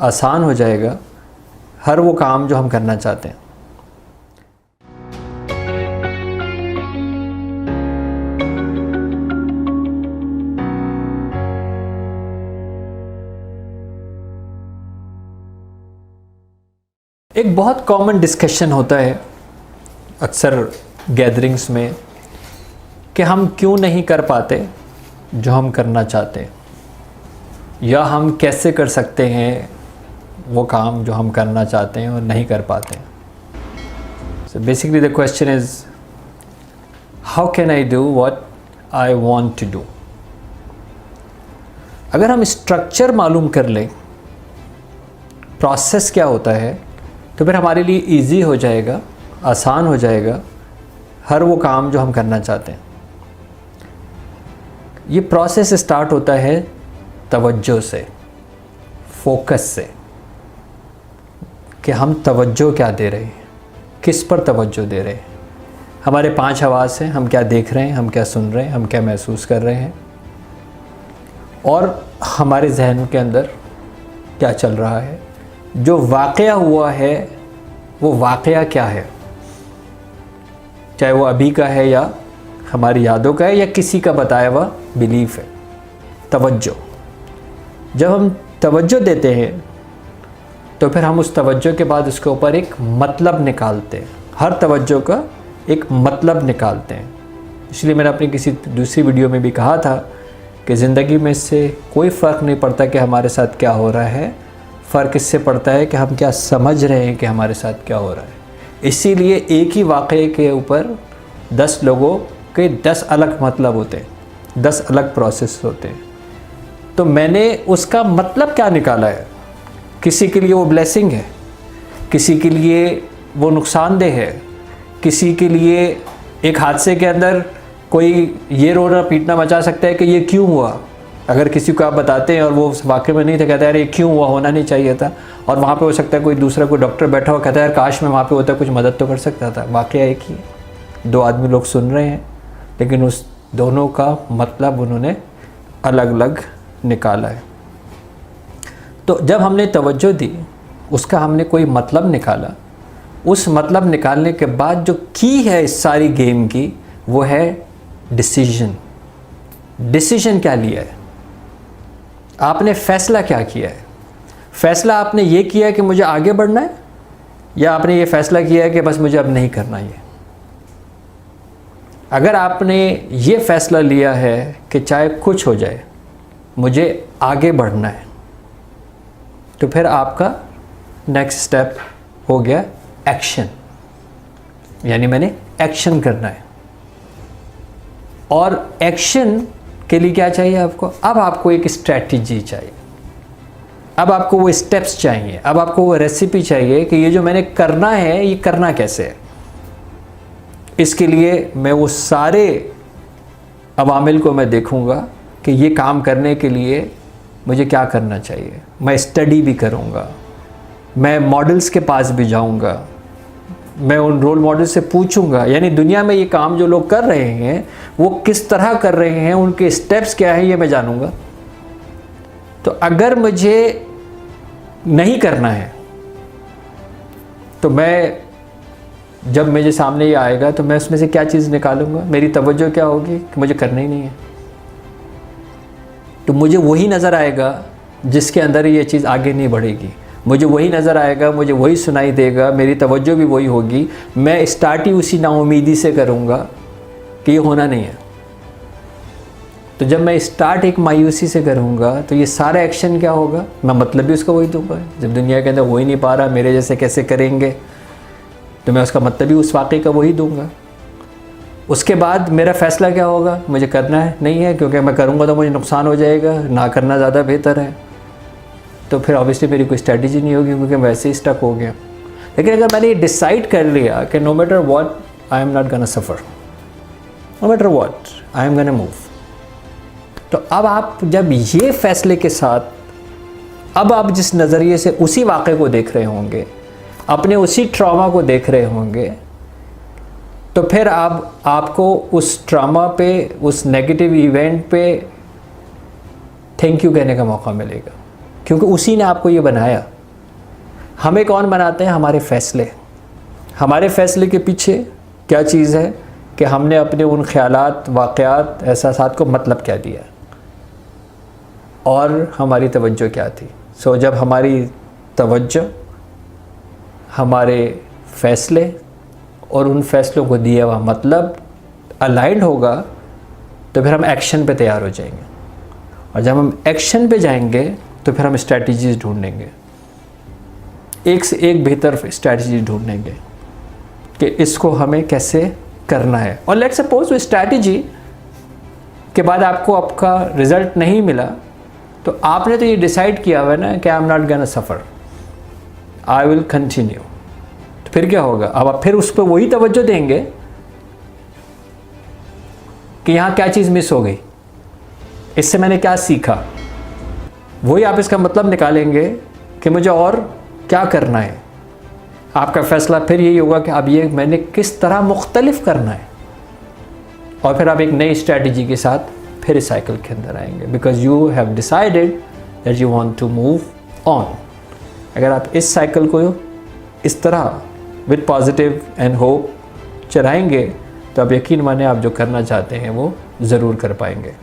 आसान हो जाएगा हर वो काम जो हम करना चाहते हैं। एक बहुत कॉमन डिस्कशन होता है अक्सर गैदरिंग्स में कि हम क्यों नहीं कर पाते जो हम करना चाहते हैं, या हम कैसे कर सकते हैं वो काम जो हम करना चाहते हैं और नहीं कर पाते हैं। So basically the question is how can I do what I want to do. अगर हम स्ट्रक्चर मालूम कर लें, प्रोसेस क्या होता है, तो फिर हमारे लिए इजी हो जाएगा, आसान हो जाएगा हर वो काम जो हम करना चाहते हैं। ये प्रोसेस स्टार्ट होता है तवज्जो से, फोकस से, कि हम तवज्जो क्या दे रहे हैं, किस पर तवज्जो दे रहे हैं। हमारे 5 हवास हैं, हम क्या देख रहे हैं, हम क्या सुन रहे हैं, हम क्या महसूस कर रहे हैं, और हमारे जहन के अंदर क्या चल रहा है। जो वाक़या हुआ है वो वाक़या क्या है, चाहे वो अभी का है या हमारी यादों का है या किसी का बताया हुआ बिलीफ है। तवज्जो, जब हम तवज्जो देते हैं तो फिर हम उस तवज्जो के बाद उसके ऊपर एक मतलब निकालते हैं। हर तवज्जो का एक मतलब निकालते हैं। इसलिए मैंने अपनी किसी दूसरी वीडियो में भी कहा था कि ज़िंदगी में इससे कोई फ़र्क नहीं पड़ता कि हमारे साथ क्या हो रहा है, फ़र्क इससे पड़ता है कि हम क्या समझ रहे हैं कि हमारे साथ क्या हो रहा है। इसीलिए एक ही वाक़ये के ऊपर 10 लोगों के 10 अलग मतलब होते हैं, 10 अलग प्रोसेस होते हैं। तो मैंने उसका मतलब क्या निकाला है। किसी के लिए वो ब्लेसिंग है, किसी के लिए वो नुकसानदेह है, किसी के लिए एक हादसे के अंदर कोई ये रोना पीटना मचा सकता है कि ये क्यों हुआ। अगर किसी को आप बताते हैं और वो उस वाक़े में नहीं था, कहता है यार ये क्यों हुआ, होना नहीं चाहिए था। और वहाँ पे हो सकता है कोई दूसरा कोई डॉक्टर बैठा हुआ, कहता है यार काश मैं वहाँ पे होता, कुछ मदद तो कर सकता था। वाक़या एक ही है, 2 आदमी लोग सुन रहे हैं, लेकिन उस दोनों का मतलब उन्होंने अलग अलग निकाला है। तो जब हमने तवज्जो दी, उसका हमने कोई मतलब निकाला, उस मतलब निकालने के बाद जो की है इस सारी गेम की, वो है डिसीजन। डिसीजन क्या लिया है आपने, फ़ैसला क्या किया है। फ़ैसला आपने ये किया है कि मुझे आगे बढ़ना है, या आपने ये फ़ैसला किया है कि बस मुझे अब नहीं करना ये। अगर आपने ये फ़ैसला लिया है कि चाहे कुछ हो जाए मुझे आगे बढ़ना है, तो फिर आपका नेक्स्ट स्टेप हो गया एक्शन। यानी मैंने एक्शन करना है। और एक्शन के लिए क्या चाहिए आपको, अब आपको एक स्ट्रैटेजी चाहिए, अब आपको वो स्टेप्स चाहिए, अब आपको वो रेसिपी चाहिए कि ये जो मैंने करना है ये करना कैसे है। इसके लिए मैं वो सारे अवामिल को मैं देखूंगा कि ये काम करने के लिए मुझे क्या करना चाहिए। मैं स्टडी भी करूंगा, मैं मॉडल्स के पास भी जाऊंगा, मैं उन रोल मॉडल से पूछूंगा, यानी दुनिया में ये काम जो लोग कर रहे हैं वो किस तरह कर रहे हैं, उनके स्टेप्स क्या हैं, ये मैं जानूंगा। तो अगर मुझे नहीं करना है तो मैं, जब मेरे सामने ये आएगा तो मैं उसमें से क्या चीज़ निकालूंगा, मेरी तवज्जो क्या होगी कि मुझे करना ही नहीं है। तो मुझे वही नज़र आएगा जिसके अंदर ये चीज़ आगे नहीं बढ़ेगी, मुझे वही नज़र आएगा, मुझे वही सुनाई देगा, मेरी तवज्जो भी वही होगी। मैं स्टार्ट ही उसी नाउमीदी से करूँगा कि ये होना नहीं है। तो जब मैं स्टार्ट एक मायूसी से करूँगा तो ये सारा एक्शन क्या होगा, मैं मतलब भी उसका वही दूँगा। जब दुनिया के अंदर हो ही नहीं पा रहा, मेरे जैसे कैसे करेंगे, तो मैं उसका मतलब भी उस वाक़े का वही दूँगा। उसके बाद मेरा फ़ैसला क्या होगा, मुझे करना है नहीं है, क्योंकि मैं करूँगा तो मुझे नुकसान हो जाएगा, ना करना ज़्यादा बेहतर है। तो फिर ऑब्वियसली मेरी कोई स्ट्रेटजी नहीं होगी, क्योंकि वैसे ही स्टक हो गया। लेकिन अगर मैंने ये डिसाइड कर लिया कि no matter what I am not gonna suffer, no matter what I am gonna move, तो अब आप जब ये फ़ैसले के साथ, अब आप जिस नज़रिए से उसी वाक़े को देख रहे होंगे, अपने उसी ट्रॉमा को देख रहे होंगे, तो फिर आपको उस ट्रॉमा पे, उस नेगेटिव इवेंट पे थैंक यू कहने का मौका मिलेगा। क्योंकि उसी ने आपको ये बनाया। हमें कौन बनाते हैं? हमारे फैसले। हमारे फैसले के पीछे क्या चीज़ है कि हमने अपने उन ख्यालात, वाक़यात, एहसासात को मतलब क्या दिया और हमारी तवज्जो क्या थी। सो जब हमारी तवज्जो, हमारे फैसले और उन फैसलों को दिया हुआ मतलब अलाइंड होगा तो फिर हम एक्शन पे तैयार हो जाएंगे, और जब हम एक्शन पे जाएंगे तो फिर हम स्ट्रैटेजीज ढूंढेंगे, एक से एक बेहतर स्ट्रैटेजी ढूंढेंगे कि इसको हमें कैसे करना है। और लेट्स सपोज वो स्ट्रैटेजी के बाद आपको आपका रिज़ल्ट नहीं मिला, तो आपने तो ये डिसाइड किया हुआ है ना कि आई am not gonna suffer, I will continue. तो फिर क्या होगा? अब आप फिर उस पर वही तवज्जो देंगे कि यहाँ क्या चीज़ मिस हो गई, इससे मैंने क्या सीखा। वही आप इसका मतलब निकालेंगे कि मुझे और क्या करना है। आपका फ़ैसला फिर यही होगा कि अब ये मैंने किस तरह मुख्तलिफ करना है, और फिर आप एक नई स्ट्रैटेजी के साथ फिर इस साइकिल के अंदर आएंगे, because you have decided that you want to move on. अगर आप इस साइकिल को इस तरह विद पॉजिटिव एंड होप चलाएंगे तो आप यकीन माने आप जो करना चाहते हैं वो ज़रूर कर पाएंगे।